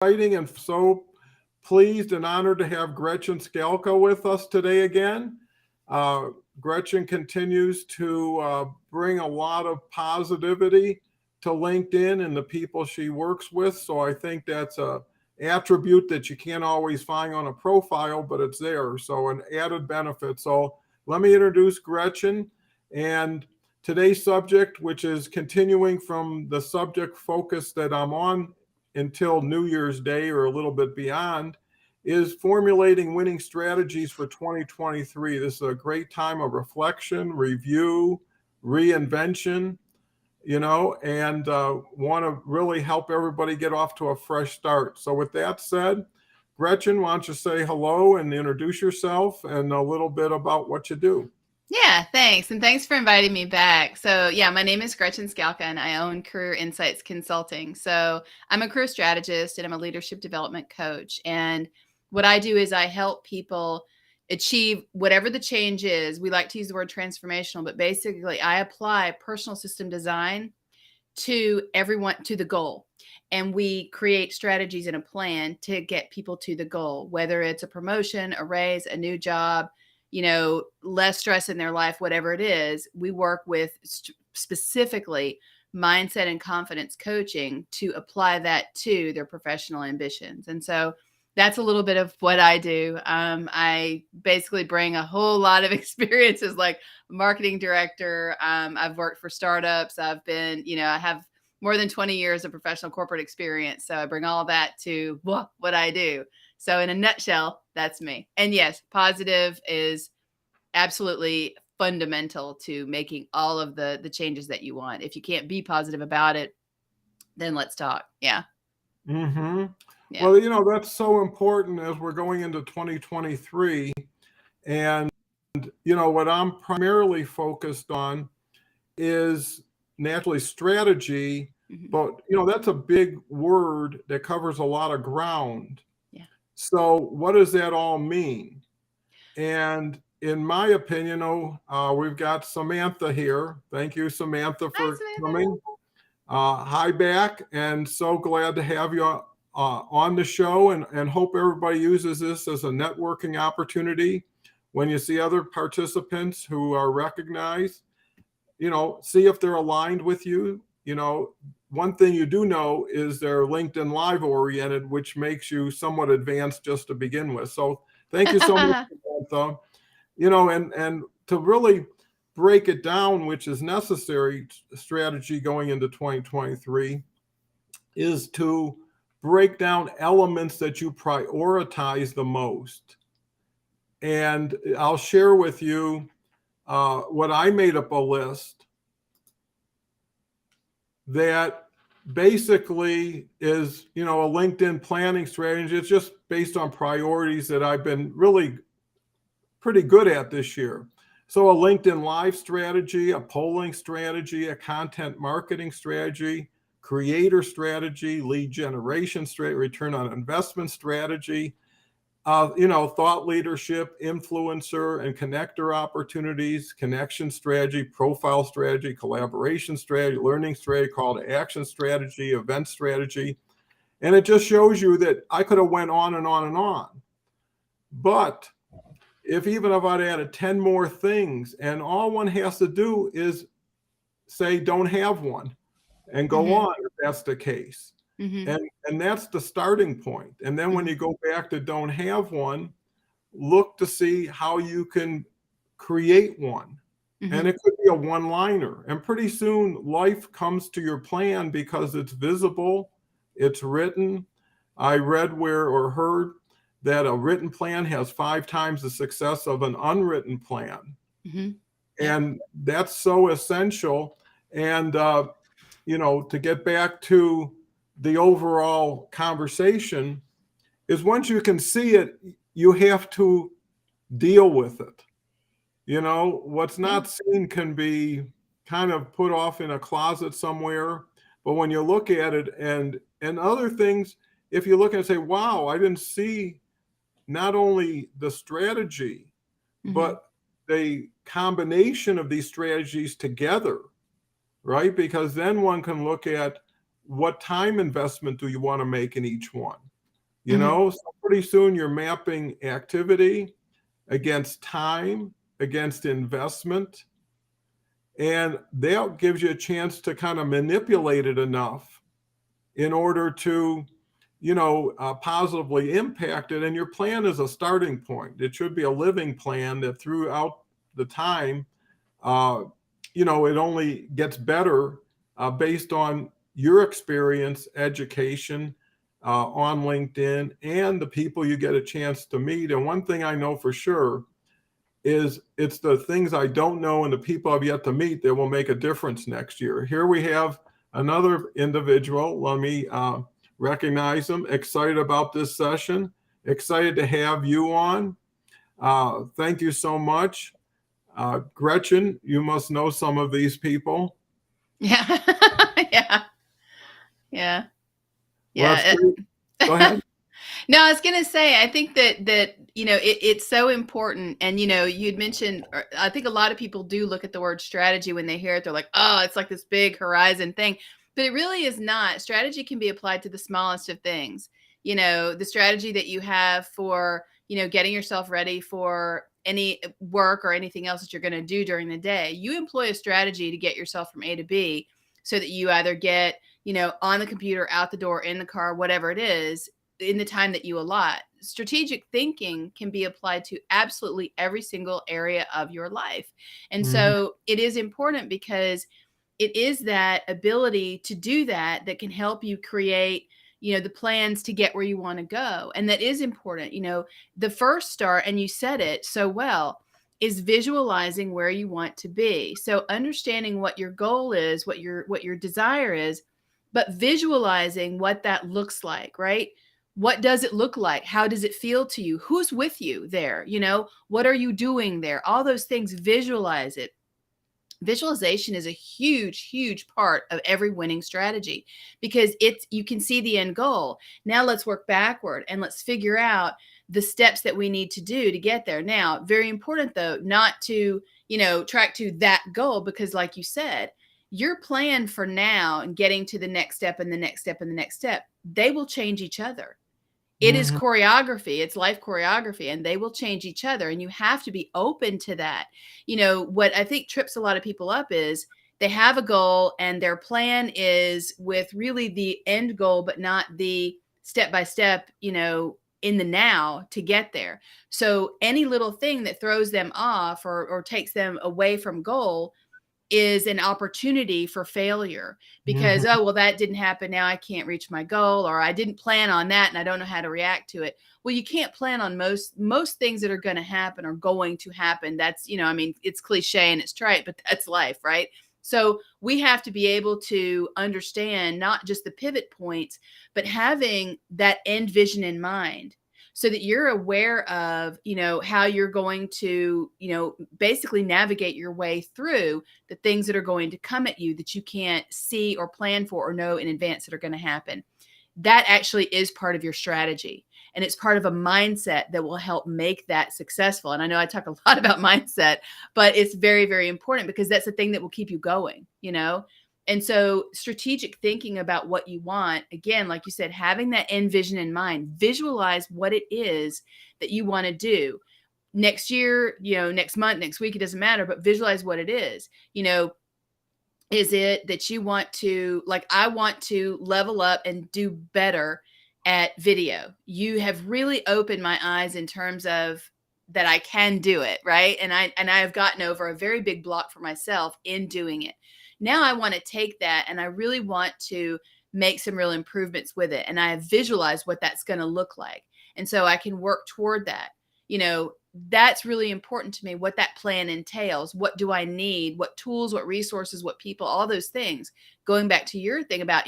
exciting and so pleased and honored to have Gretchen Skalka with us today again. Uh, Gretchen continues to bring a lot of positivity to LinkedIn and the people she works with. So I think that's a attribute that you can't always find on a profile, but it's there. So an added benefit. So let me introduce Gretchen and today's subject, which is continuing from the subject focus that I'm on until New Year's Day or a little bit beyond, is formulating winning strategies for 2023. This is a great time of reflection, review, reinvention, and want to really help everybody get off to a fresh start. So with that said, Gretchen, why don't you say hello and introduce yourself and a little bit about what you do? Yeah, thanks. And thanks for inviting me back. So, yeah, my name is Gretchen Skalka and I own Career Insights Consulting. So, I'm a career strategist and I'm a leadership development coach. And what I do is I help people achieve whatever the change is. We like to use the word transformational, but basically, I apply personal system design to everyone, to the goal. And we create strategies and a plan to get people to the goal, whether it's a promotion, a raise, a new job, less stress in their life, whatever it is. We work with specifically mindset and confidence coaching to apply that to their professional ambitions. And so that's a little bit of what I do. I basically bring a whole lot of experiences, like marketing director. I've worked for startups. I've been, I have more than 20 years of professional corporate experience. So I bring all that to what I do. So in a nutshell, that's me. And yes, positive is absolutely fundamental to making all of the changes that you want. If you can't be positive about it, then let's talk. Yeah. Mm-hmm. Yeah. Well, that's so important as we're going into 2023. And, what I'm primarily focused on is naturally strategy. Mhm. But, that's a big word that covers a lot of ground. Yeah. So what does that all mean? And in my opinion, we've got Samantha here. Thank you, Samantha, Hi, for Samantha. coming. Hi back, and so glad to have you on the show, and hope everybody uses this as a networking opportunity. When you see other participants who are recognized, see if they're aligned with you. One thing you do know is they're LinkedIn Live oriented, which makes you somewhat advanced just to begin with. So thank you so much, Samantha. And to really break it down, which is necessary strategy going into 2023, is to break down elements that you prioritize the most. And I'll share with you what I made up a list that basically is, a LinkedIn planning strategy. It's just based on priorities that I've been really pretty good at this year. So a LinkedIn Live strategy, a polling strategy, a content marketing strategy, creator strategy, lead generation strategy, return on investment strategy, thought leadership, influencer and connector opportunities, connection strategy, profile strategy, collaboration strategy, learning strategy, call to action strategy, event strategy. And it just shows you that I could have went on and on and on. But if I'd added 10 more things, and all one has to do is say don't have one and go on if that's the case. And that's the starting point. And then when you go back to don't have one, look to see how you can create one. And it could be a one-liner. And pretty soon life comes to your plan because it's visible, it's written. I read or heard that a written plan has 5 times the success of an unwritten plan. And that's so essential. And, to get back to the overall conversation, is once you can see it, you have to deal with it. What's not seen can be kind of put off in a closet somewhere. But when you look at it and other things, if you look and say, wow, I didn't see not only the strategy, but the combination of these strategies together, right? Because then one can look at what time investment do you want to make in each one? You know, so pretty soon you're mapping activity against time, against investment, and that gives you a chance to kind of manipulate it enough in order to, positively impact it. And your plan is a starting point. It should be a living plan that throughout the time, uh, it only gets better based on your experience, education on LinkedIn, and the people you get a chance to meet. And one thing I know for sure is it's the things I don't know and the people I've yet to meet that will make a difference next year. Here we have another individual. Let me recognize them. Excited about this session. Excited to have you on. Thank you so much. Gretchen, you must know some of these people. Yeah. Yeah. Yeah. Well, Yeah. go ahead. No, I was going to say, I think that it's so important. And, you'd mentioned, I think a lot of people do look at the word strategy when they hear it. They're like, oh, it's like this big horizon thing. But it really is not. Strategy can be applied to the smallest of things. The strategy that you have for, getting yourself ready for any work or anything else that you're going to do during the day. You employ a strategy to get yourself from A to B so that you either get, on the computer, out the door, in the car, whatever it is, in the time that you allot. Strategic thinking can be applied to absolutely every single area of your life. And so it is important because it is that ability to do that that can help you create, the plans to get where you want to go. And that is important. The first start, and you said it so well, is visualizing where you want to be. So understanding what your goal is, what your desire is, but visualizing what that looks like, right? What does it look like? How does it feel to you? Who's with you there? What are you doing there? All those things, visualize it. Visualization is a huge, huge part of every winning strategy because you can see the end goal. Now let's work backward and let's figure out the steps that we need to do to get there. Now, very important though, not to, track to that goal, because like you said, your plan for now and getting to the next step and the next step and the next step, they will change each other. It is choreography. It's life choreography, and they will change each other. And you have to be open to that. What I think trips a lot of people up is they have a goal and their plan is with really the end goal, but not the step-by-step, in the now to get there. So any little thing that throws them off or takes them away from goal is an opportunity for failure because, oh, well, that didn't happen. Now I can't reach my goal, or I didn't plan on that and I don't know how to react to it. Well, you can't plan on most things that are going to happen are going to happen. That's, it's cliche and it's trite, but that's life, right? So we have to be able to understand not just the pivot points, but having that end vision in mind, so that you're aware of, how you're going to, basically navigate your way through the things that are going to come at you that you can't see or plan for or know in advance that are going to happen. That actually is part of your strategy. And it's part of a mindset that will help make that successful. And I know I talk a lot about mindset, but it's very, very important because that's the thing that will keep you going, And so strategic thinking about what you want, again, like you said, having that end vision in mind, visualize what it is that you want to do next year, next month, next week, it doesn't matter, but visualize what it is. Is it that you want to, like, I want to level up and do better at video? You have really opened my eyes in terms of that I can do it, right? And I have gotten over a very big block for myself in doing it. Now I want to take that and I really want to make some real improvements with it. And I have visualized what that's going to look like. And so I can work toward that. That's really important to me, what that plan entails. What do I need? What tools, what resources, what people, all those things. Going back to your thing about,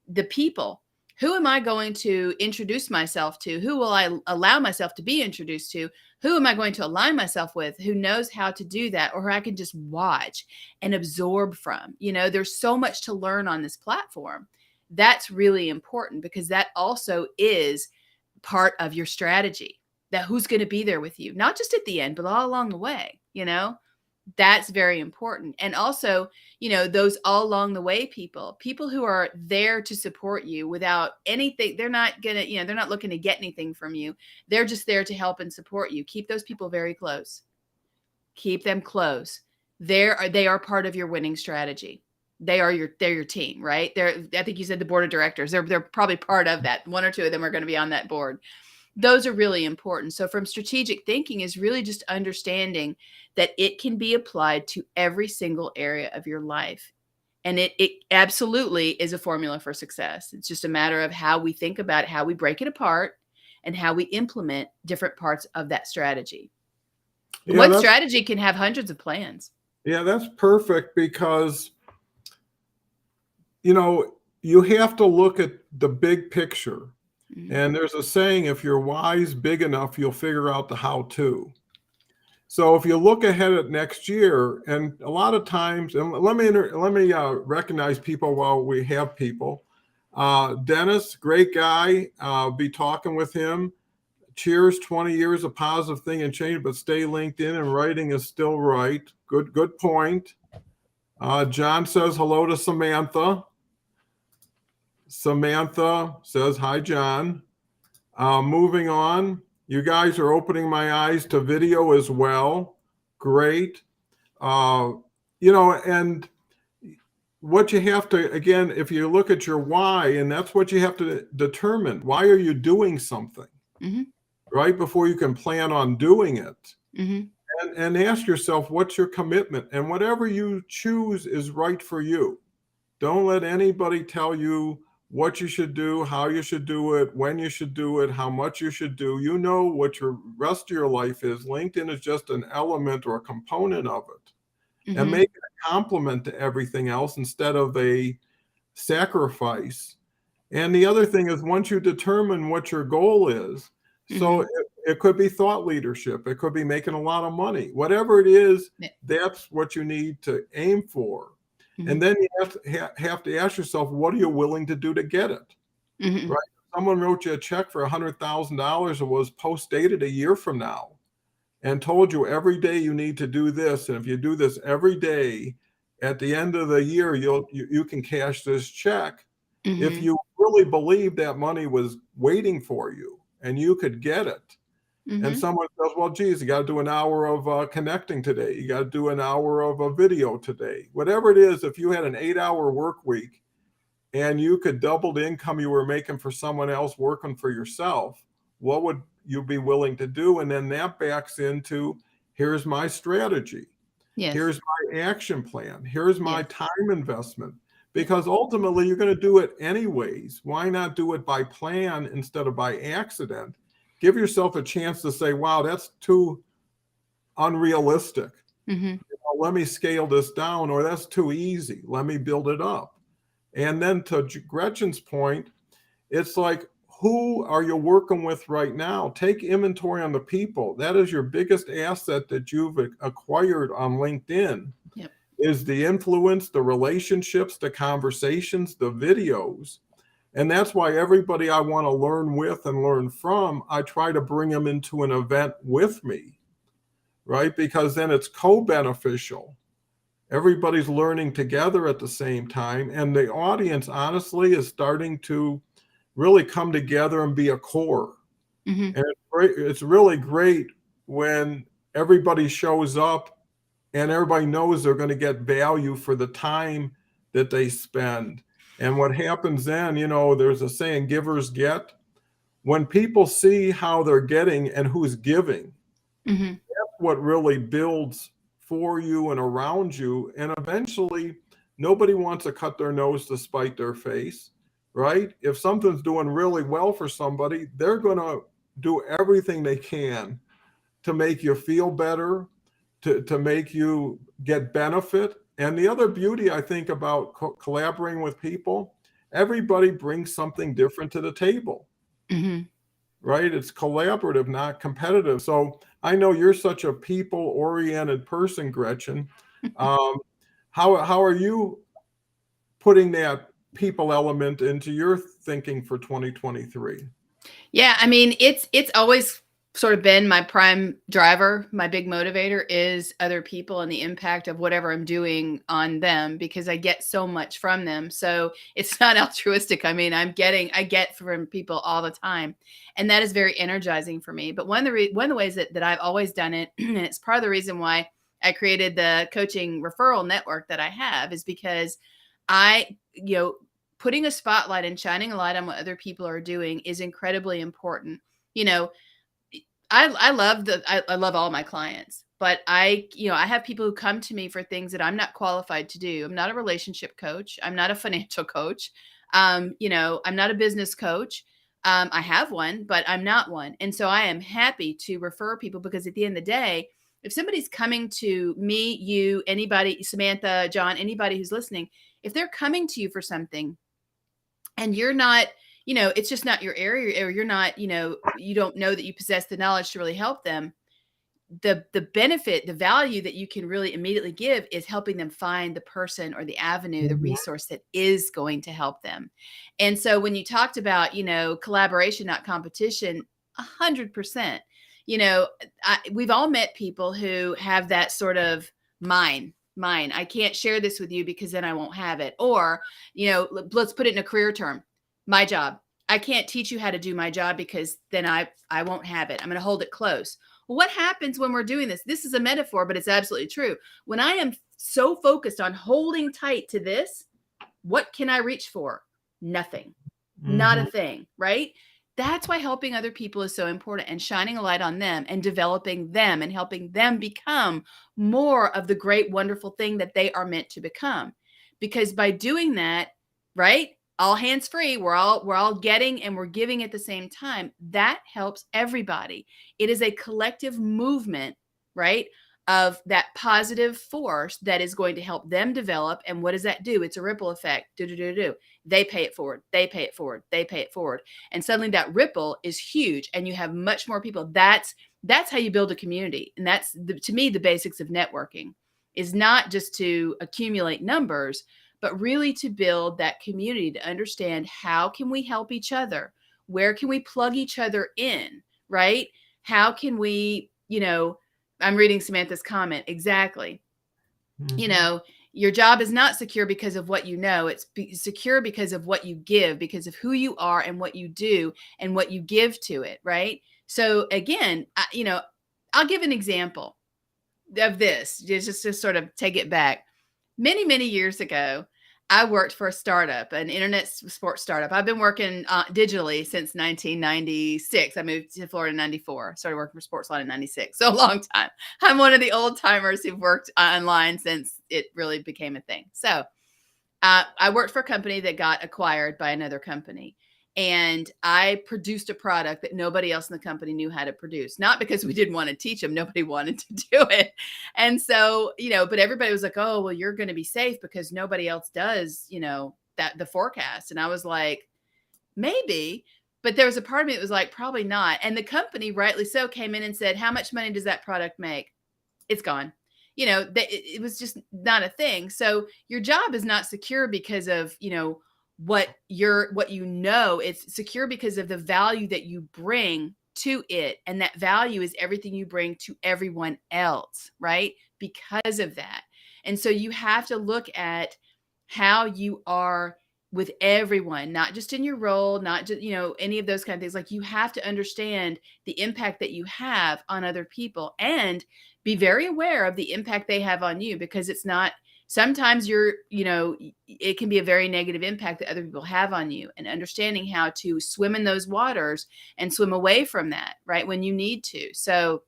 the people. Who am I going to introduce myself to? Who will I allow myself to be introduced to? Who am I going to align myself with? Who knows how to do that? Or who I can just watch and absorb from? There's so much to learn on this platform. That's really important because that also is part of your strategy. That who's going to be there with you, not just at the end, but all along the way, that's very important. And also, those all along the way people who are there to support you without anything. They're not gonna, they're not looking to get anything from you. They're just there to help and support you. Keep those people very close. Keep them close. They are part of your winning strategy. They're your team, right? I think you said the board of directors. They're probably part of that. One or two of them are going to be on that board. Those are really important. So from strategic thinking is really just understanding that it can be applied to every single area of your life. And it absolutely is a formula for success. It's just a matter of how we think about it, how we break it apart, and how we implement different parts of that strategy. One strategy can have hundreds of plans. Yeah, that's perfect because, you have to look at the big picture. Mm-hmm. And there's a saying, if your why's big enough, you'll figure out the how-to. So if you look ahead at next year, and a lot of times, and let me recognize people while we have people. Dennis, great guy. Be talking with him. Cheers, 20 years of positive thing and change, but stay LinkedIn and writing is still right. Good point. John says hello to Samantha. Samantha says, hi, John. Moving on. You guys are opening my eyes to video as well. Great. And what you have to, again, if you look at your why, and that's what you have to determine. Why are you doing something? Mm-hmm. Right? Before you can plan on doing it. Mm-hmm. And ask yourself, what's your commitment? And whatever you choose is right for you. Don't let anybody tell you what you should do, how you should do it, when you should do it, how much you should do. You know what your rest of your life is. LinkedIn is just an element or a component of it. Mm-hmm. And make it a complement to everything else instead of a sacrifice. And the other thing is, once you determine what your goal is, mm-hmm. so it could be thought leadership, it could be making a lot of money, whatever it is, that's what you need to aim for. Mm-hmm. And then you have to ask yourself, what are you willing to do to get it? Mm-hmm. Right? Someone wrote you a check for $100,000 and was post-dated a year from now and told you every day you need to do this. And if you do this every day, at the end of the year, you can cash this check. Mm-hmm. If you really believe that money was waiting for you and you could get it. Mm-hmm. And someone says, well, geez, you got to do an hour of connecting today. You got to do an hour of a video today. Whatever it is, if you had an 8-hour work week and you could double the income you were making for someone else working for yourself, what would you be willing to do? And then that backs into, here's my strategy. Yes. Here's my action plan. Here's my time investment. Because ultimately, you're going to do it anyways. Why not do it by plan instead of by accident? Give yourself a chance to say, wow, that's too unrealistic. Mm-hmm. Let me scale this down, or that's too easy. Let me build it up. And then to Gretchen's point, it's like, who are you working with right now? Take inventory on the people. That is your biggest asset that you've acquired on LinkedIn. Yep. Is the influence, the relationships, the conversations, the videos. And that's why everybody I want to learn with and learn from, I try to bring them into an event with me, right? Because then it's co-beneficial. Everybody's learning together at the same time. And the audience, honestly, is starting to really come together and be a core. Mm-hmm. And it's really great when everybody shows up and everybody knows they're going to get value for the time that they spend. And what happens then, there's a saying, givers get. When people see how they're getting and who's giving, mm-hmm. that's what really builds for you and around you. And eventually, nobody wants to cut their nose to spite their face, right? If something's doing really well for somebody, they're going to do everything they can to make you feel better, to make you get benefit. And the other beauty, I think, about collaborating with people, everybody brings something different to the table, mm-hmm. right? It's collaborative, not competitive. So I know you're such a people-oriented person, Gretchen. How are you putting that people element into your thinking for 2023? Yeah, I mean, it's always sort of been my prime driver. My big motivator is other people and the impact of whatever I'm doing on them, because I get so much from them. So it's not altruistic. I mean, I get from people all the time, and that is very energizing for me. But one of the ways that I've always done it, and it's part of the reason why I created the coaching referral network that I have, is because putting a spotlight and shining a light on what other people are doing is incredibly important. I love all my clients, but I have people who come to me for things that I'm not qualified to do. I'm not a relationship coach. I'm not a financial coach. I'm not a business coach. I have one, but I'm not one. And so I am happy to refer people, because at the end of the day, if somebody's coming to me, you, anybody, Samantha, John, anybody who's listening, if they're coming to you for something and you're not, it's just not your area, or you're not, you don't know that you possess the knowledge to really help them, the benefit, the value that you can really immediately give is helping them find the person or the avenue, the resource that is going to help them. And so when you talked about, collaboration, not competition, 100%, we've all met people who have that sort of mine. I can't share this with you because then I won't have it. Or, let's put it in a career term. My job. I can't teach you how to do my job because then I won't have it. I'm going to hold it close. Well, what happens when we're doing this? This is a metaphor, but it's absolutely true. When I am so focused on holding tight to this, what can I reach for? Nothing. Not a thing, right? That's why helping other people is so important, and shining a light on them and developing them and helping them become more of the great, wonderful thing that they are meant to become. Because by doing that, right? All hands free, we're all getting and we're giving at the same time. That helps everybody. It is a collective movement, right? Of that positive force that is going to help them develop. And what does that do? It's a ripple effect. They pay it forward. They pay it forward. They pay it forward. And suddenly that ripple is huge, and you have much more people. That's how you build a community. And that's to me, the basics of networking is not just to accumulate numbers, but really to build that community, to understand how can we help each other? Where can we plug each other in, right? How can we, I'm reading Samantha's comment. Exactly. Your job is not secure because of what you know. It's secure because of what you give, because of who you are and what you do and what you give to it, right? So again, I'll give an example of this, just to sort of take it back. Many, many years ago, I worked for a startup, an internet sports startup. I've been working digitally since 1996. I moved to Florida in 94. Started working for Sportsline in 96. So a long time. I'm one of the old timers who've worked online since it really became a thing. So I worked for a company that got acquired by another company. And I produced a product that nobody else in the company knew how to produce. Not because we didn't want to teach them. Nobody wanted to do it. And so, but everybody was like, oh, well, you're going to be safe because nobody else does, that the forecast. And I was like, maybe. But there was a part of me that was like, probably not. And the company, rightly so, came in and said, how much money does that product make? It's gone. It was just not a thing. So your job is not secure because of, what it's secure because of the value that you bring to it. And that value is everything you bring to everyone else, right? Because of that. And so you have to look at how you are with everyone, not just in your role, not just, any of those kind of things. Like, you have to understand the impact that you have on other people and be very aware of the impact they have on you, because it's not, sometimes it can be a very negative impact that other people have on you, and understanding how to swim in those waters and swim away from that, right? When you need to. So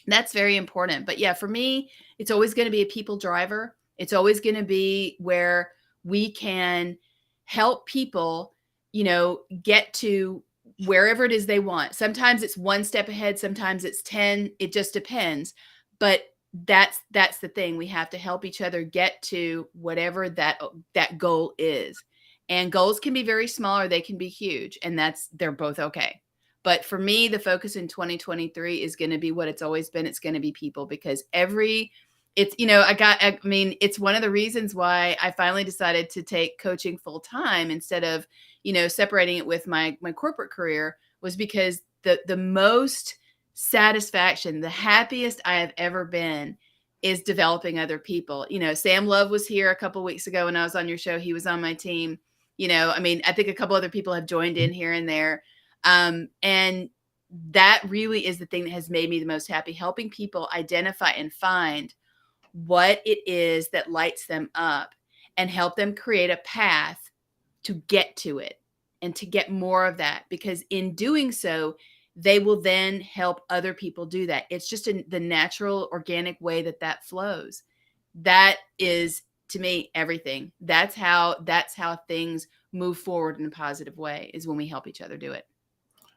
that's very important. But yeah, for me, it's always going to be a people driver. It's always going to be where we can help people, get to wherever it is they want. Sometimes it's one step ahead. Sometimes it's 10. It just depends. But that's the thing. We have to help each other get to whatever that goal is. And goals can be very small or they can be huge, and they're both okay. But for me, the focus in 2023 is going to be what it's always been. It's going to be people, because it's one of the reasons why I finally decided to take coaching full time instead of, separating it with my corporate career, was because the most satisfaction, the happiest I have ever been is developing other people. Sam Love was here a couple weeks ago when I was on your show. He was on my team. I mean, I think a couple other people have joined in here and there. And that really is the thing that has made me the most happy, helping people identify and find what it is that lights them up and help them create a path to get to it and to get more of that. Because in doing so, they will then help other people do that. It's just the natural, organic way that flows. That is, to me, everything. That's how things move forward in a positive way, is when we help each other do it.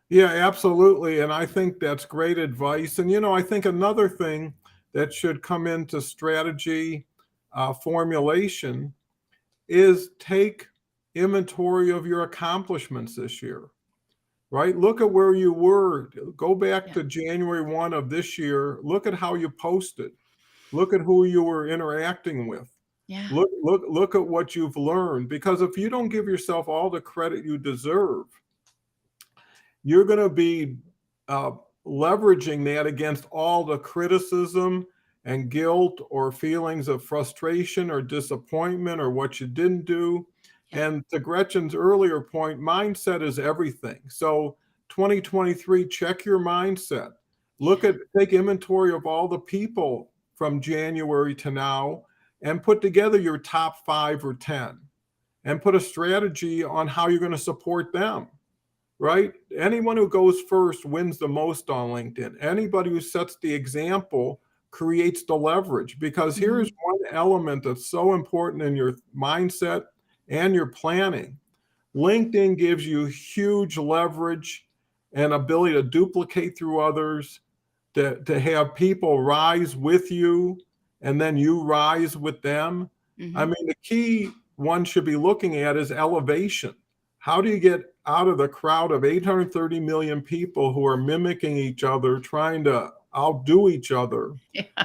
Yeah, absolutely. And I think that's great advice. And, I think another thing that should come into strategy formulation is take inventory of your accomplishments this year, right? Look at where you were. Go back to January 1 of this year. Look at how you posted. Look at who you were interacting with. Yeah. Look at what you've learned. Because if you don't give yourself all the credit you deserve, you're going to be leveraging that against all the criticism and guilt or feelings of frustration or disappointment or what you didn't do. Yeah. And to Gretchen's earlier point, mindset is everything. So 2023, check your mindset. Take inventory of all the people from January to now and put together your top 5 or 10 and put a strategy on how you're going to support them. Right? Anyone who goes first wins the most on LinkedIn. Anybody who sets the example creates the leverage, because here's one element that's so important in your mindset and your planning. LinkedIn gives you huge leverage and ability to duplicate through others, to have people rise with you, and then you rise with them. I mean, the key one should be looking at is elevation. How do you get out of the crowd of 830 million people who are mimicking each other, trying to outdo each other,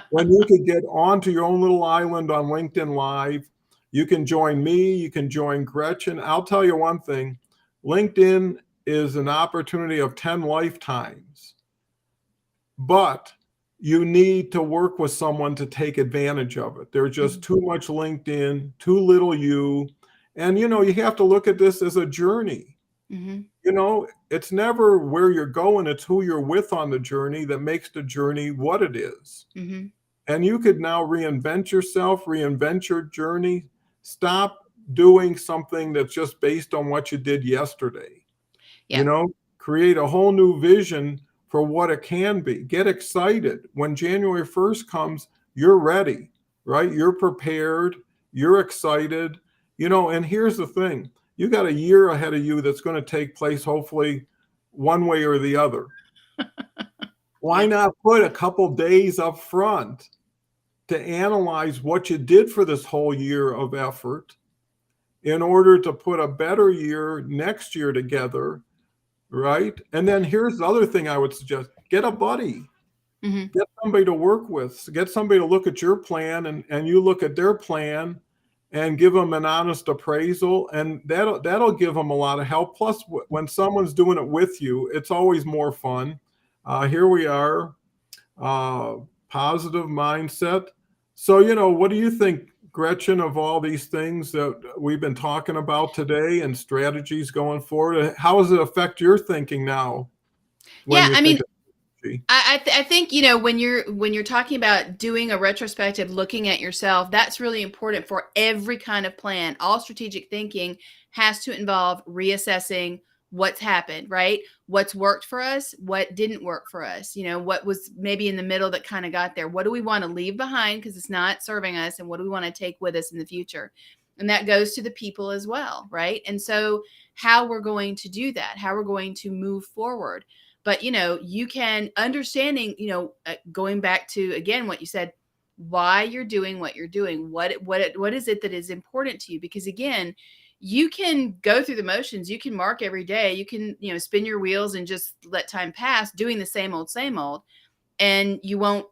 when you could get onto your own little island on LinkedIn Live? You can join me, you can join Gretchen. I'll tell you one thing, LinkedIn is an opportunity of 10 lifetimes, but you need to work with someone to take advantage of it. There's just too much LinkedIn, too little you. And, you have to look at this as a journey. It's never where you're going, it's who you're with on the journey that makes the journey what it is. And you could now reinvent yourself, reinvent your journey. Stop doing something that's just based on what you did yesterday. Yeah. Create a whole new vision for what it can be. Get excited. When January 1st comes, you're ready, right? You're prepared, you're excited. And here's the thing, you got a year ahead of you that's going to take place, hopefully, one way or the other. Why not put a couple days up front to analyze what you did for this whole year of effort in order to put a better year next year together, right? And then here's the other thing I would suggest, get a buddy. Get somebody to work with, get somebody to look at your plan and you look at their plan, and give them an honest appraisal, and that'll give them a lot of help. Plus, when someone's doing it with you, it's always more fun. Here we are, positive mindset. So, what do you think, Gretchen, of all these things that we've been talking about today and strategies going forward? How does it affect your thinking now? I think, when you're talking about doing a retrospective, looking at yourself, that's really important for every kind of plan. All strategic thinking has to involve reassessing what's happened, right? What's worked for us, what didn't work for us, what was maybe in the middle that kind of got there. What do we want to leave behind because it's not serving us, and what do we want to take with us in the future? And that goes to the people as well, right? And so how we're going to do that, how we're going to move forward. But, you can understanding, going back to, again, what you said, why you're doing what you're doing, what is it that is important to you? Because, again, you can go through the motions, you can mark every day, you can, spin your wheels and just let time pass doing the same old, and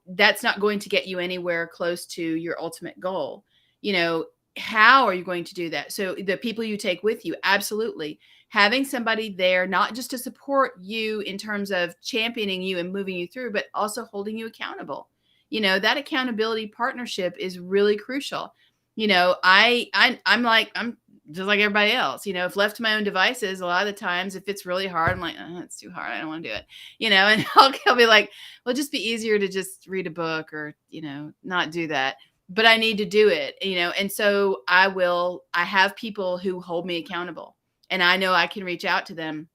that's not going to get you anywhere close to your ultimate goal. How are you going to do that? So the people you take with you, absolutely. having somebody there, not just to support you in terms of championing you and moving you through, but also holding you accountable. That accountability partnership is really crucial. I'm just like everybody else. If left to my own devices, a lot of the times, if it's really hard, I'm like, it's too hard, I don't want to do it. And I'll be like, well, just be easier to just read a book or not do that. But I need to do it. And so I have people who hold me accountable, and I know I can reach out to them,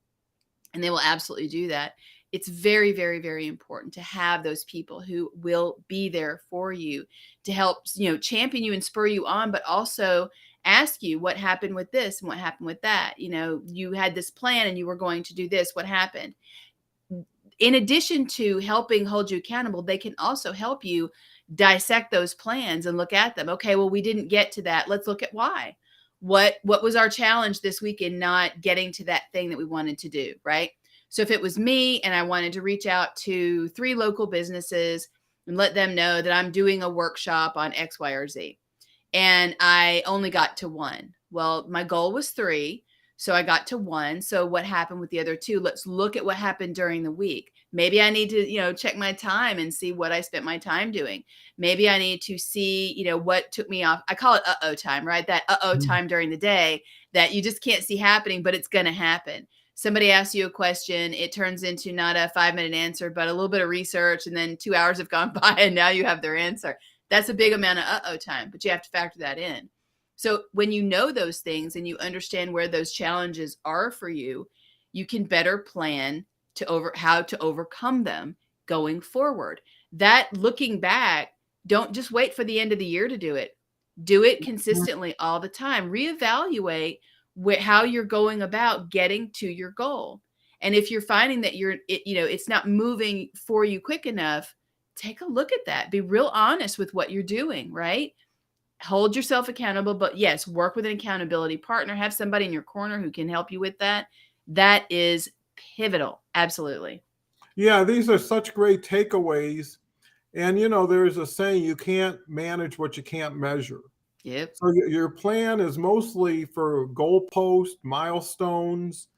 and they will absolutely do that. It's very, very, very important to have those people who will be there for you to help, champion you and spur you on, but also ask you what happened with this and what happened with that. You had this plan and you were going to do this. What happened? In addition to helping hold you accountable, they can also help you dissect those plans and look at them. Okay, well, we didn't get to that. Let's look at why. What was our challenge this week in not getting to that thing that we wanted to do, right? So if it was me and I wanted to reach out to 3 local businesses and let them know that I'm doing a workshop on X, Y, or Z, and I only got to 1. Well, my goal was 3. So I got to 1. So what happened with the other 2? Let's look at what happened during the week. Maybe I need to, check my time and see what I spent my time doing. Maybe I need to see, what took me off. I call it uh-oh time, right? That uh-oh time during the day that you just can't see happening, but it's going to happen. Somebody asks you a question, it turns into not a 5-minute answer, but a little bit of research, and then 2 hours have gone by and now you have their answer. That's a big amount of uh-oh time, but you have to factor that in. So when you know those things and you understand where those challenges are for you, you can better plan how to overcome them going forward. That looking back, don't just wait for the end of the year to do it. Do it consistently all the time. Reevaluate how you're going about getting to your goal. And if you're finding that it's not moving for you quick enough, take a look at that. Be real honest with what you're doing, right? Hold yourself accountable, but yes, work with an accountability partner. Have somebody in your corner who can help you with that. That is pivotal. Absolutely. Yeah, these are such great takeaways. And, there's a saying, you can't manage what you can't measure. Yep. So your plan is mostly for goalposts, milestones,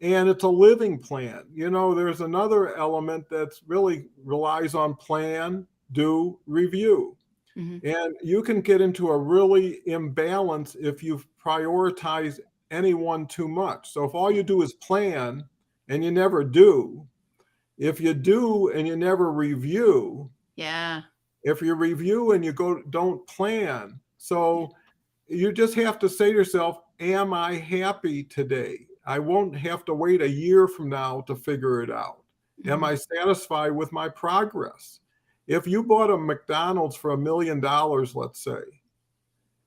and it's a living plan. There's another element that's really relies on plan, do, review. Mm-hmm. And you can get into a really imbalance if you prioritize anyone too much. So if all you do is plan and you never do, if you do and you never review, Yeah. if you review and you don't plan. So you just have to say to yourself, am I happy today? I won't have to wait a year from now to figure it out. Mm-hmm. Am I satisfied with my progress? If you bought a McDonald's for $1 million, let's say,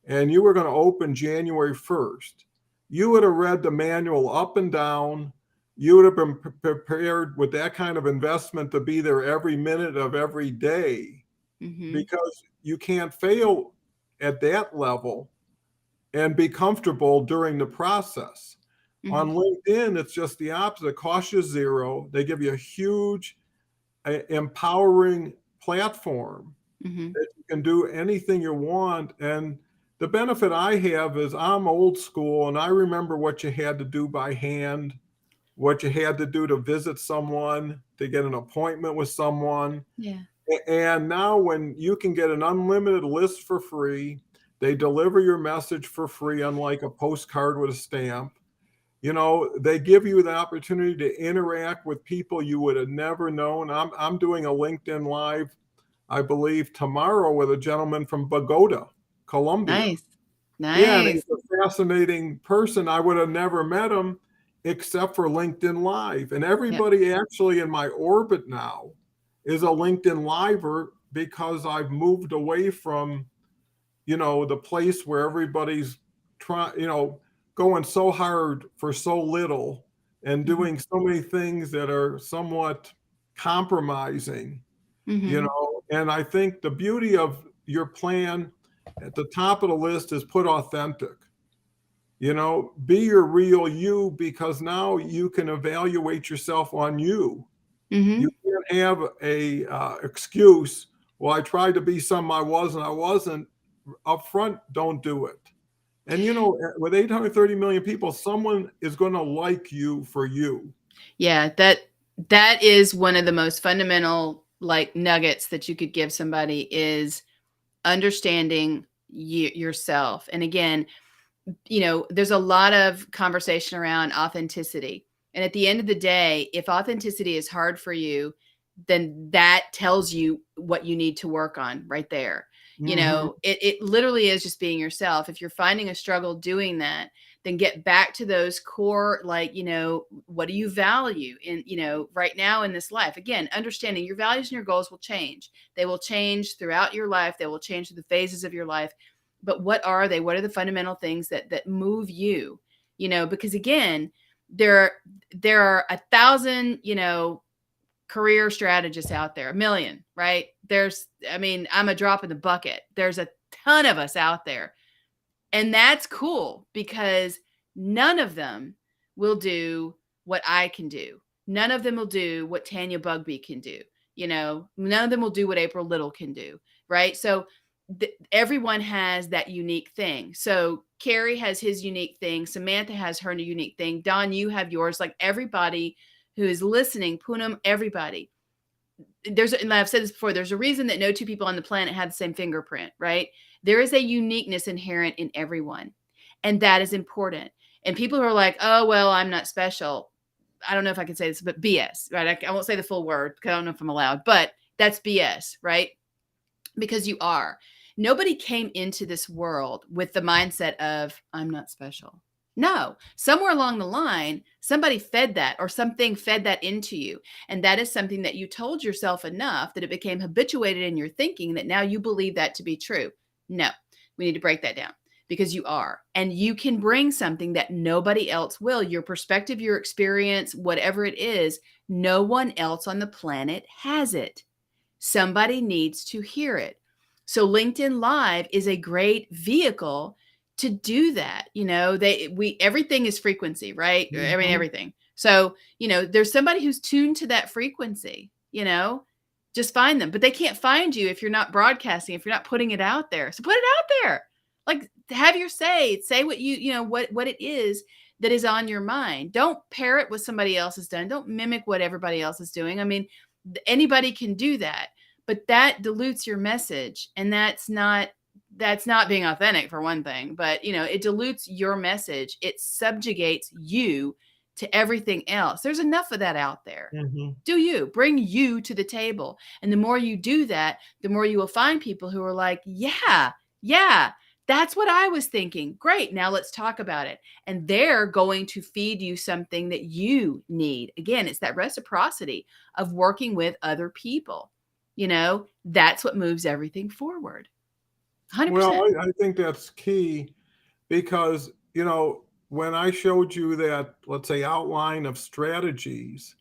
and you were going to open January 1st, you would have read the manual up and down. You would have been prepared with that kind of investment to be there every minute of every day, because you can't fail at that level and be comfortable during the process. On LinkedIn, it's just the opposite. It costs you $0. They give you a huge, empowering platform that you can do anything you want. And the benefit I have is I'm old school, and I remember what you had to do by hand, what you had to do to visit someone, to get an appointment with someone. Yeah. And now when you can get an unlimited list for free, they deliver your message for free, unlike a postcard with a stamp. They give you the opportunity to interact with people you would have never known. I'm doing a LinkedIn Live, I believe, tomorrow with a gentleman from Bogota, Colombia. Nice. Yeah, and he's a fascinating person. I would have never met him except for LinkedIn Live. And everybody actually in my orbit now is a LinkedIn Liver, because I've moved away from, the place where everybody's going so hard for so little and doing so many things that are somewhat compromising, and I think the beauty of your plan at the top of the list is put authentic. Be your real you, because now you can evaluate yourself on you. You can't have a excuse. Well, I tried to be something I wasn't. Up front, don't do it. And you know, with 830 million people, someone is going to like you for you. Yeah, that is one of the most fundamental like nuggets that you could give somebody is understanding yourself. And again, you know, there's a lot of conversation around authenticity. And at the end of the day, if authenticity is hard for you, then that tells you what you need to work on right there. You Mm-hmm. know, it literally is just being yourself. If you're finding a struggle doing that, then get back to those core, like, you know, what do you value in, you know, right now in this life? Again, understanding your values and your goals will change. They will change throughout your life. They will change through the phases of your life. But what are they? What are the fundamental things that move you? You know, because again, there are 1,000, you know, career strategists out there, a million, right? I mean, I'm a drop in the bucket. There's a ton of us out there. And that's cool because none of them will do what I can do. None of them will do what Tanya Bugby can do. You know, none of them will do what April Little can do. Right. So everyone has that unique thing. So Carrie has his unique thing. Samantha has her unique thing. Don, you have yours. Like everybody who is listening, Poonam, everybody. And I've said this before, there's a reason that no two people on the planet have the same fingerprint, right? There is a uniqueness inherent in everyone. And that is important. And people who are like, oh, well, I'm not special. I don't know if I can say this, but BS, right? I won't say the full word because I don't know if I'm allowed, but that's BS, right? Because you are. Nobody came into this world with the mindset of, I'm not special. No, somewhere along the line, somebody fed that or something fed that into you. And that is something that you told yourself enough that it became habituated in your thinking that now you believe that to be true. No, we need to break that down because you are. And you can bring something that nobody else will. Your perspective, your experience, whatever it is, no one else on the planet has it. Somebody needs to hear it. So LinkedIn Live is a great vehicle to do that. You know, everything is frequency, right? I mean, everything. So, you know, there's somebody who's tuned to that frequency, you know, just find them, but they can't find you if you're not broadcasting, if you're not putting it out there. So put it out there. Like have your say what you know, what it is that is on your mind. Don't parrot what somebody else has done. Don't mimic what everybody else is doing. I mean, anybody can do that, but that dilutes your message. And that's not being authentic for one thing, but you know, it dilutes your message. It subjugates you to everything else. There's enough of that out there. Mm-hmm. Do you bring you to the table? And the more you do that, the more you will find people who are like, yeah, that's what I was thinking. Great. Now let's talk about it. And they're going to feed you something that you need. Again, it's that reciprocity of working with other people. You know, that's what moves everything forward. 100%. Well, I think that's key because, you know, when I showed you that, let's say, outline of strategies,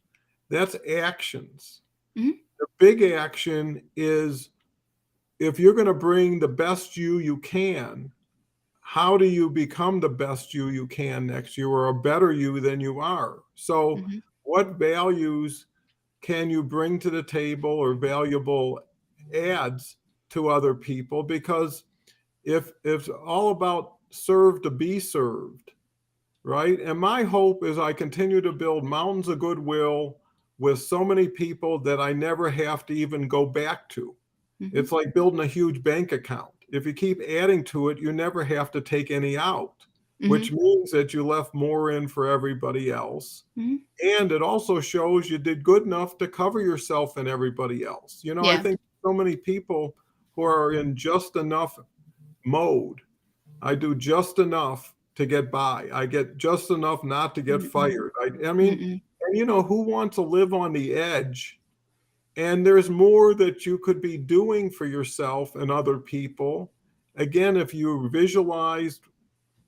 that's actions. Mm-hmm. The big action is if you're going to bring the best you can, how do you become the best you can next year or a better you than you are? So Mm-hmm. what values can you bring to the table or valuable ads to other people? Because if it's all about serve to be served, right? And my hope is I continue to build mountains of goodwill with so many people that I never have to even go back to. Mm-hmm. It's like building a huge bank account. If you keep adding to it, you never have to take any out, Mm-hmm. which means that you left more in for everybody else. Mm-hmm. And it also shows you did good enough to cover yourself and everybody else. You know, Yeah. I think so many people who are in just enough mode. I do just enough to get by. I get just enough not to get fired. I mean, and you know, who wants to live on the edge? And there's more that you could be doing for yourself and other people. Again, if you visualized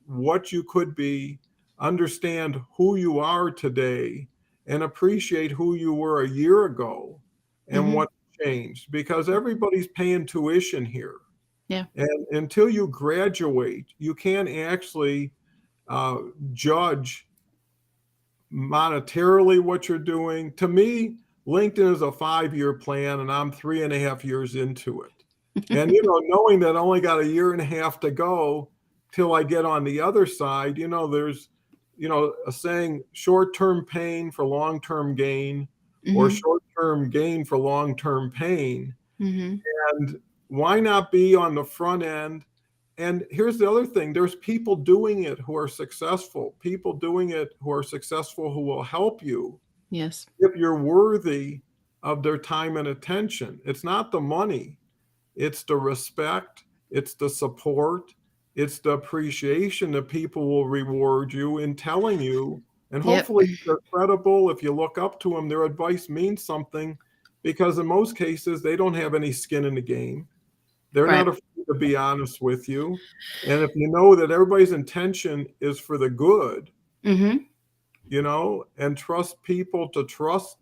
what you could be, understand who you are today, and appreciate who you were a year ago and what changed, because everybody's paying tuition here. Yeah. And until you graduate, you can't actually judge monetarily what you're doing. To me, LinkedIn is a 5-year plan, and I'm 3.5 years into it. And, you know, knowing that I only got a year and a half to go, till I get on the other side. There's, a saying, short-term pain for long-term gain, or Mm-hmm. short-term gain for long-term pain. Mm-hmm. And why not be on the front end? And here's the other thing, there's people doing it who are successful, people doing it who are successful who will help you Yes. if you're worthy of their time and attention. It's not the money, it's the respect, it's the support, it's the appreciation that people will reward you in telling you. And Yep. hopefully they're credible. If you look up to them, their advice means something, because in most cases, they don't have any skin in the game. They're Right. not afraid to be honest with you. And if you know that everybody's intention is for the good, Mm-hmm. and trust people to trust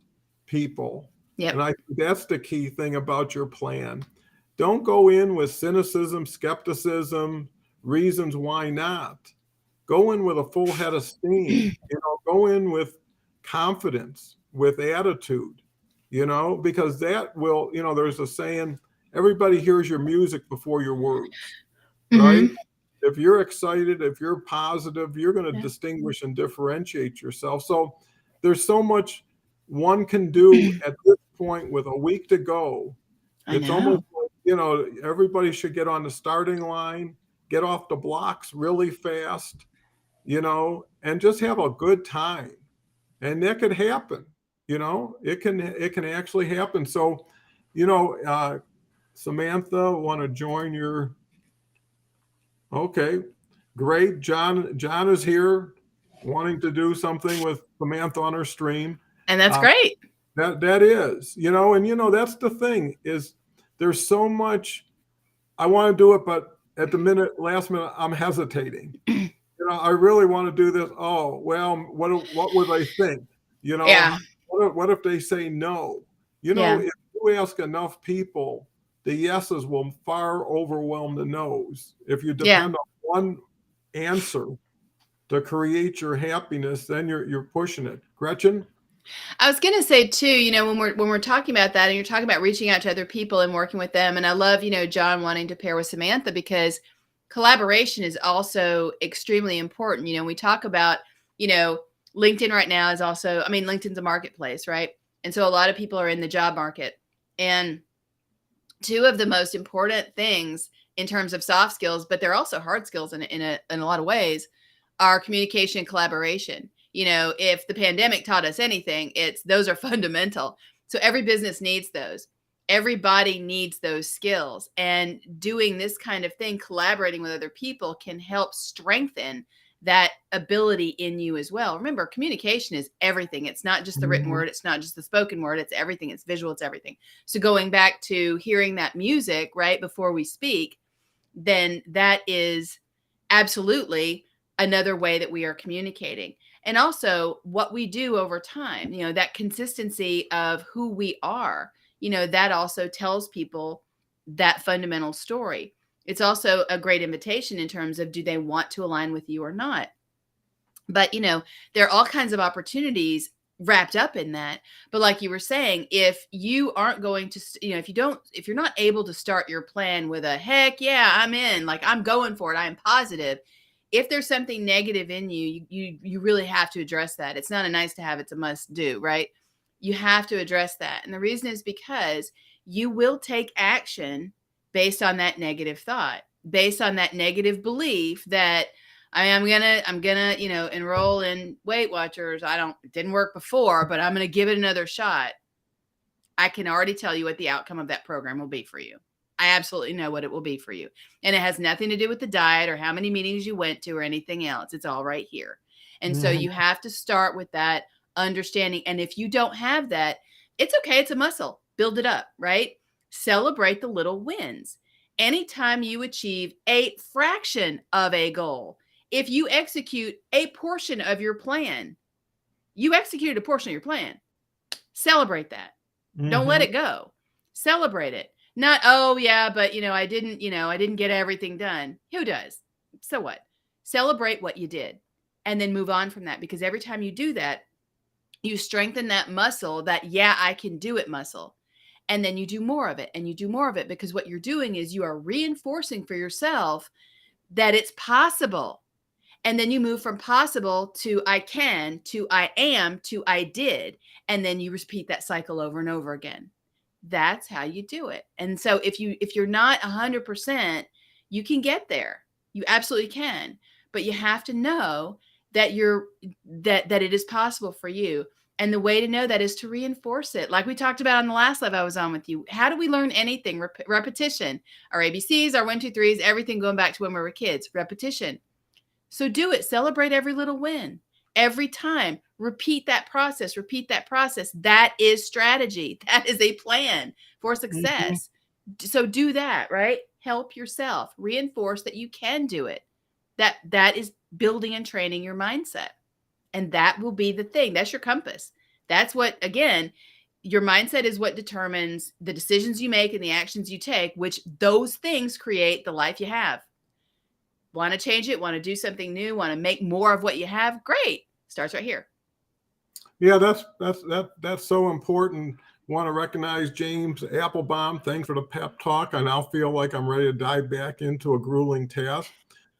people. Yep. And I think that's the key thing about your plan. Don't go in with cynicism, skepticism, reasons why not. Go in with a full head of steam. Go in with confidence, with attitude, because that will, there's a saying, everybody hears your music before your words, right? Mm-hmm. If you're excited, if you're positive, you're going to Yeah. distinguish and differentiate yourself. So there's so much one can do at this point with a week to go. I It's know. almost like, everybody should get on the starting line, get off the blocks really fast, and just have a good time. And that could happen, it can actually happen. So, Samantha, want to join your, okay, great. John is here wanting to do something with Samantha on her stream. And that's great. That is, and that's the thing, is there's so much I want to do it, but at the last minute, I'm hesitating. I really want to do this. Oh, well, what would they think? Yeah. What if they say no? Yeah. If you ask enough people, the yeses will far overwhelm the nos. If you depend on one answer to create your happiness, then you're pushing it. Gretchen? I was going to say too, when we're talking about that, and you're talking about reaching out to other people and working with them, and I love, John wanting to pair with Samantha, because collaboration is also extremely important. We talk about, LinkedIn right now is also, LinkedIn's a marketplace, right? And so a lot of people are in the job market, and two of the most important things in terms of soft skills, but they're also hard skills in a lot of ways, are communication and collaboration. If the pandemic taught us anything, those are fundamental. So every business needs those. Everybody needs those skills. And doing this kind of thing, collaborating with other people, can help strengthen that ability in you as well. Remember, communication is everything. It's not just the written word. It's not just the spoken word. It's everything. It's visual. It's everything. So going back to hearing that music right before we speak, then that is absolutely another way that we are communicating. And also what we do over time, that consistency of who we are, that also tells people that fundamental story. It's also a great invitation in terms of, do they want to align with you or not? But, there are all kinds of opportunities wrapped up in that. But like you were saying, if you aren't going to, if you're not able to start your plan with a heck yeah, I'm in, like I'm going for it, I'm positive. If there's something negative in you, you really have to address that. It's not a nice to have, it's a must do, right? You have to address that. And the reason is because you will take action based on that negative thought, based on that negative belief that I'm gonna, enroll in Weight Watchers. It didn't work before, but I'm gonna give it another shot. I can already tell you what the outcome of that program will be for you. I absolutely know what it will be for you. And it has nothing to do with the diet or how many meetings you went to or anything else. It's all right here. And so you have to start with that understanding. And if you don't have that, it's okay. It's a muscle. Build it up, right? Celebrate the little wins. Anytime you achieve a fraction of a goal, if you execute a portion of your plan, you executed a portion of your plan. Celebrate that. Don't let it go. Celebrate it. Not, oh yeah, but I didn't get everything done. Who does? So what? Celebrate what you did and then move on from that, because every time you do that, you strengthen that muscle, that yeah, I can do it muscle. And then you do more of it and you do more of it, because what you're doing is you are reinforcing for yourself that it's possible. And then you move from possible to I can to I am to I did. And then you repeat that cycle over and over again. That's how you do it. And so if you're not 100%, you can get there. You absolutely can. But you have to know that that it is possible for you. And the way to know that is to reinforce it. Like we talked about on the last live I was on with you. How do we learn anything? Repetition. Our ABCs, our 1, 2, 3s, everything going back to when we were kids. Repetition. So do it. Celebrate every little win. Every time. Repeat that process. Repeat that process. That is strategy. That is a plan for success. So do that, right? Help yourself. Reinforce that you can do it. That is building and training your mindset. And that will be the thing. That's your compass. That's what, again, your mindset is what determines the decisions you make and the actions you take, which those things create the life you have. Want to change it? Want to do something new? Want to make more of what you have? Great. Starts right here. Yeah, that's so important. Want to recognize James Applebaum. Thanks for the pep talk. I now feel like I'm ready to dive back into a grueling task.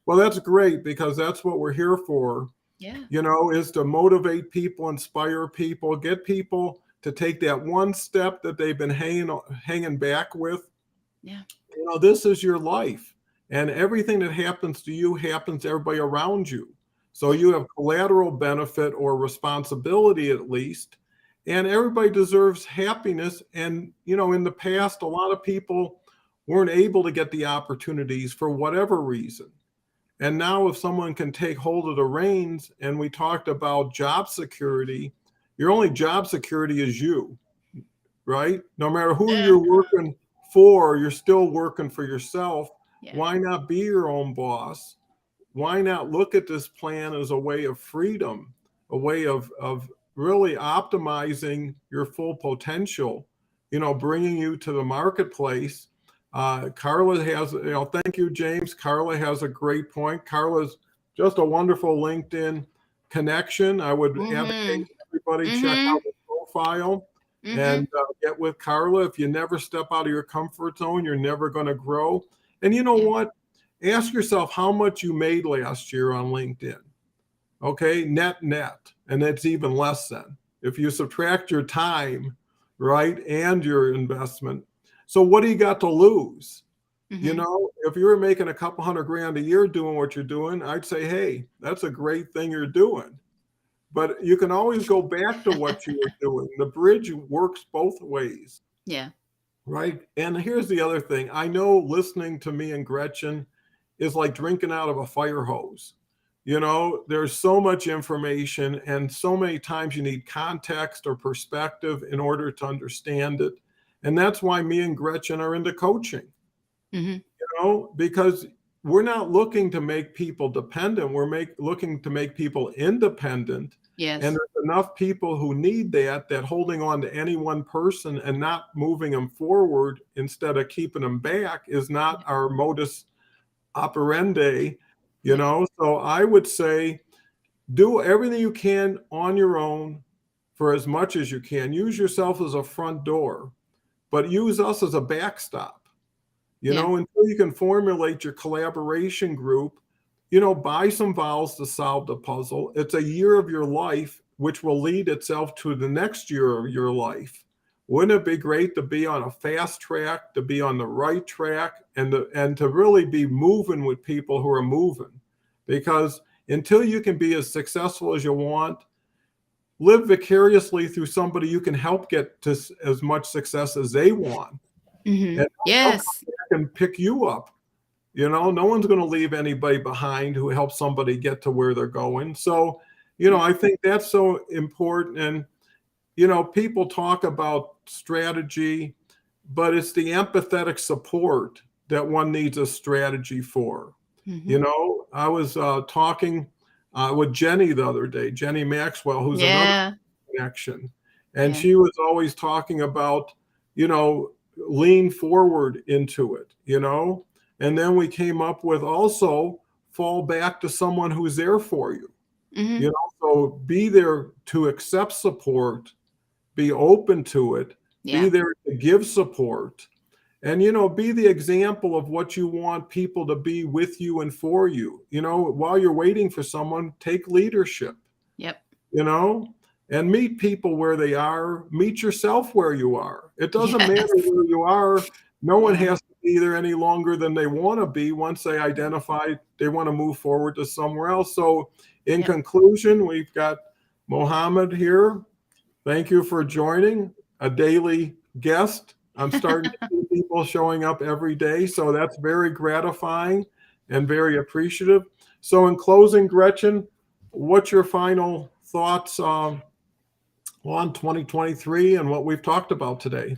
Well, that's great because that's what we're here for. Yeah. Is to motivate people, inspire people, get people to take that one step that they've been hanging back with. Yeah. This is your life. And everything that happens to you happens to everybody around you. So you have collateral benefit or responsibility at least. And everybody deserves happiness. And, in the past, a lot of people weren't able to get the opportunities for whatever reason. And now if someone can take hold of the reins, and we talked about job security, your only job security is you, right? No matter who you're working for, you're still working for yourself. Yeah. Why not be your own boss? Why not look at this plan as a way of freedom, a way of really optimizing your full potential, bringing you to the marketplace. Carla has, thank you, James. Carla has a great point. Carla's just a wonderful LinkedIn connection. I would advocate everybody check out the profile and get with Carla. If you never step out of your comfort zone, you're never going to grow. And you know what? Ask yourself how much you made last year on LinkedIn. Okay, net. And that's even less than. If you subtract your time, right, and your investment. So what do you got to lose? If you were making a couple $100,000 a year doing what you're doing, I'd say, hey, that's a great thing you're doing. But you can always go back to what you were doing. The bridge works both ways. Yeah. Right. And here's the other thing. I know listening to me and Gretchen is like drinking out of a fire hose. There's so much information, and so many times you need context or perspective in order to understand it. And that's why me and Gretchen are into coaching, because we're not looking to make people dependent. We're looking to make people independent. Yes. And there's enough people who need that holding on to any one person and not moving them forward instead of keeping them back is not our modus operandi, So I would say do everything you can on your own for as much as you can. Use yourself as a front door, but use us as a backstop, until you can formulate your collaboration group. Buy some vowels to solve the puzzle. It's a year of your life, which will lead itself to the next year of your life. Wouldn't it be great to be on a fast track, to be on the right track, and to really be moving with people who are moving? Because until you can be as successful as you want, live vicariously through somebody you can help get to as much success as they want. And yes. Can pick you up. No one's going to leave anybody behind who helps somebody get to where they're going. So, I think that's so important. And, people talk about strategy, but it's the empathetic support that one needs a strategy for. I was talking with Jenny the other day, Jenny Maxwell, who's another connection. And she was always talking about, lean forward into it, And then we came up with also fall back to someone who's there for you. So be there to accept support, be open to it, be there to give support, And, you know, be the example of what you want people to be with you and for you. You know, while you're waiting for someone, take leadership, Yep. you know, and meet people where they are. Meet yourself where you are. It doesn't matter Yes. where you are. No one Yeah. has to be there any longer than they want to be once they identify they want to move forward to somewhere else. So, in Yep. conclusion, we've got Mohammed here. Thank you for joining, a daily guest. I'm starting to see people showing up every day, so that's very gratifying and very appreciative. So, in closing, Gretchen, what's your final thoughts on 2023 and what we've talked about today?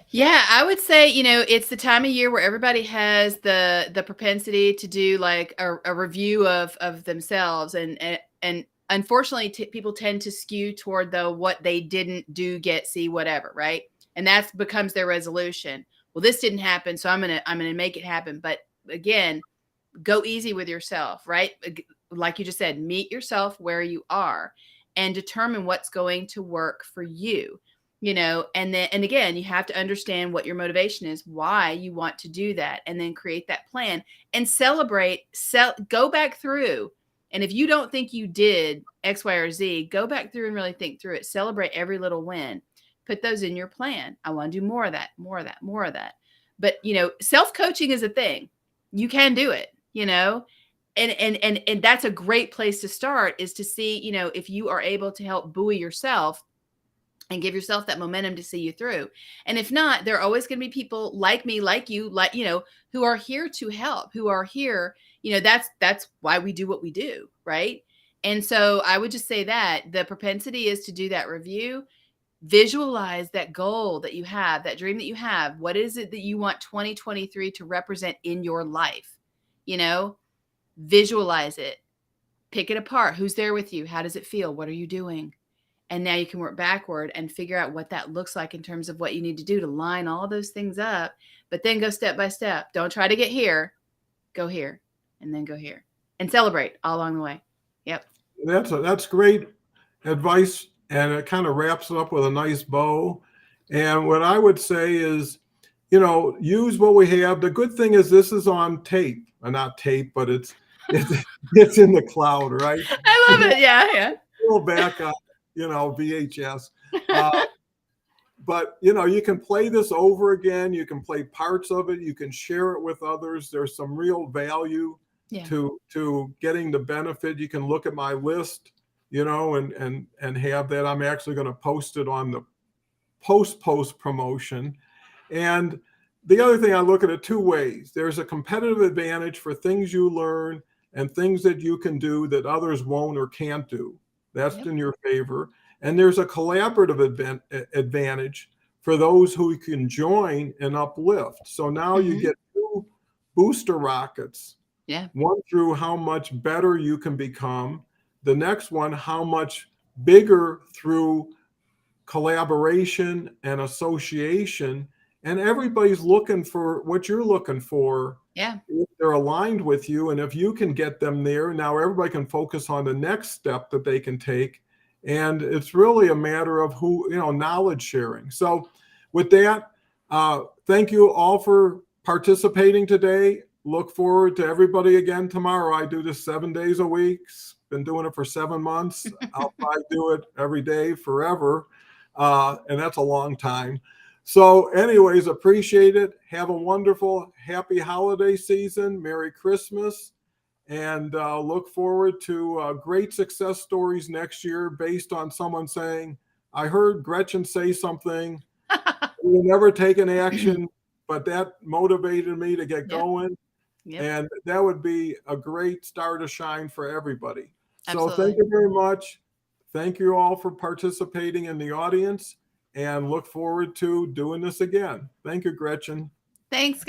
Yeah, I would say, it's the time of year where everybody has the propensity to do like a review of themselves, and unfortunately people tend to skew toward the what they didn't do, get, see, whatever, right? And that becomes their resolution. Well, this didn't happen, so I'm gonna make it happen. But again, go easy with yourself, right? Like you just said, meet yourself where you are and determine what's going to work for you. And again, you have to understand what your motivation is, why you want to do that, and then create that plan and go back through. And if you don't think you did X, Y, or Z, go back through and really think through it. Celebrate every little win. Put those in your plan. I want to do more of that, more of that, more of that. But self-coaching is a thing. You can do it, and that's a great place to start, is to see, if you are able to help buoy yourself and give yourself that momentum to see you through. And if not, there are always going to be people like me, like you, who are here to help, who are here, that's why we do what we do. Right. And so I would just say that the propensity is to do that review, visualize that goal that you have, that dream that you have. What is it that you want 2023 to represent in your life? Visualize it, pick it apart. Who's there with you? How does it feel? What are you doing? And now you can work backward and figure out what that looks like in terms of what you need to do to line all those things up, but then go step by step. Don't try to get here, go here, and then go here, and celebrate all along the way. Yep. That's great advice, and it kind of wraps it up with a nice bow. And what I would say is, use what we have. The good thing is this is on tape, not tape, but it's in the cloud, right? I love it. Yeah, yeah. Little backup, VHS. But you can play this over again. You can play parts of it. You can share it with others. There's some real value to getting the benefit. You can look at my list, and have that. I'm actually going to post it on the post promotion. And the other thing, I look at it two ways. There's a competitive advantage for things you learn and things that you can do that others won't or can't do. That's in your favor. And there's a collaborative advantage for those who can join and uplift. So now you get two booster rockets. Yeah. One through how much better you can become. The next one, how much bigger through collaboration and association. And everybody's looking for what you're looking for. Yeah. If they're aligned with you, and if you can get them there, now everybody can focus on the next step that they can take. And it's really a matter of knowledge sharing. So with that, thank you all for participating today. Look forward to everybody again tomorrow. I do this 7 days a week. Been doing it for 7 months. I'll probably do it every day forever. And that's a long time. So anyways, appreciate it. Have a wonderful, happy holiday season. Merry Christmas. And look forward to great success stories next year based on someone saying, I heard Gretchen say something. We never taken action, but that motivated me to get going. Yep. And that would be a great star to shine for everybody. Absolutely. So thank you very much. Thank you all for participating in the audience, and look forward to doing this again. Thank you, Gretchen. Thanks, guys.